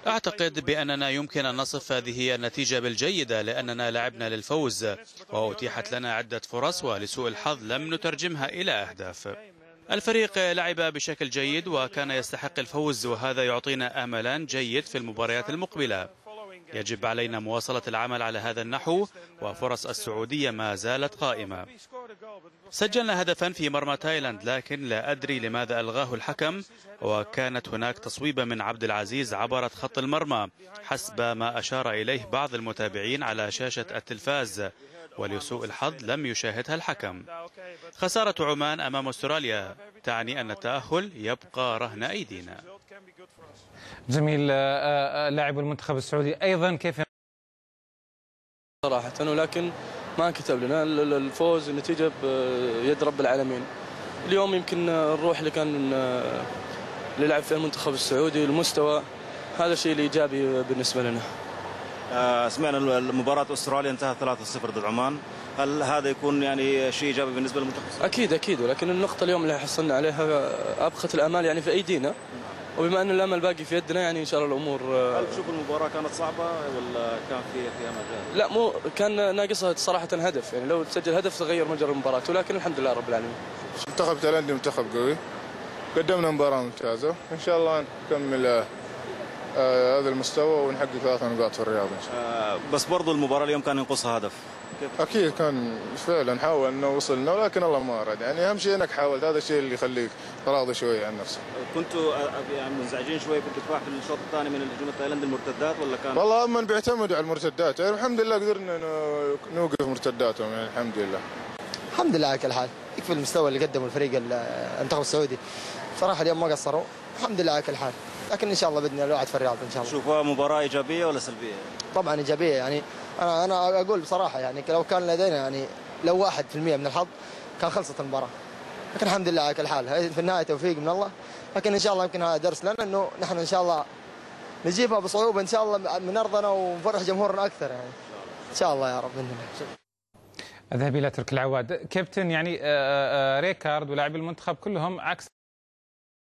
أعتقد بأننا يمكن أن نصف هذه النتيجة بالجيدة لأننا لعبنا للفوز وأتيحت لنا عدة فرص ولسوء الحظ لم نترجمها إلى أهداف. الفريق لعب بشكل جيد وكان يستحق الفوز وهذا يعطينا آملا جيد في المباريات المقبلة. يجب علينا مواصلة العمل على هذا النحو وفرص السعودية ما زالت قائمة. سجلنا هدفا في مرمى تايلاند لكن لا أدري لماذا ألغاه الحكم وكانت هناك تصويبة من عبد العزيز عبرت خط المرمى حسب ما أشار إليه بعض المتابعين على شاشة التلفاز ولسوء الحظ لم يشاهدها الحكم. خسارة عمان أمام أستراليا تعني أن التأهل يبقى رهن أيدينا. جميل. لاعب المنتخب السعودي أيضا كيف صراحة ولكن ما كتب لنا الفوز النتيجة بيد رب العالمين. اليوم يمكن الروح اللي كان للعب في المنتخب السعودي والمستوى هذا الشيء الإيجابي بالنسبة لنا. سمعنا المباراة أستراليا انتهت 3-0 ضد عمان، هل هذا يكون يعني شيء إيجابي بالنسبة للمنتخب؟ أكيد ولكن النقطة اليوم اللي حصلنا عليها أبقت الآمال يعني في أيدينا، وبما أن الأمل باقي في يدنا يعني إن شاء الله الأمور. هل تشوف المباراة كانت صعبة ولا كان فيها مجال؟ لا مو كان ناقصها صراحة هدف، يعني لو تسجل هدف تغير مجرى المباراة، ولكن الحمد لله رب العالمين. منتخب تايلاند منتخب قوي، قدمنا مباراة ممتازة، إن شاء الله نكمل هذا المستوى ونحقق 3 نقاط في الرياض إن شاء الله. بس برضو المباراة اليوم كان ينقصها هدف. أكيد كان فعلا حاول إنه وصلنا ولكن الله ما أراد، يعني أهم شيء إنك حاولت، هذا الشيء اللي يخليك راضي شوي عن نفسك. كنتوا يعني منزعجين شوي، كنتوا تفاح في الشوط الثاني من الهجوم التايلاندي المرتدات ولا كان؟ والله هم بيعتمدوا على المرتدات، يعني الحمد لله قدرنا نوقف مرتداتهم يعني الحمد لله. الحمد لله على كل حال، يكفي المستوى اللي قدمه الفريق المنتخب السعودي، صراحة اليوم ما قصروا، الحمد لله على كل حال، لكن إن شاء الله بدنا الوعد في الرياض إن شاء الله. شوفوها مباراة إيجابية ولا سلبية؟ طبعا إيجابية، يعني أنا أقول بصراحة يعني لو كان لدينا يعني لو 1% من الحظ كان خلصت المباراة، لكن الحمد لله على كل حال، في النهاية توفيق من الله، لكن إن شاء الله يمكن هذا درس لنا إنه نحن إن شاء الله نجيبها بصعوبة إن شاء الله من أرضنا ونفرح جمهورنا أكثر يعني إن شاء الله يا رب. أذهب إلى تركي العواد. كابتن يعني ريكارد ولاعبي المنتخب كلهم عكس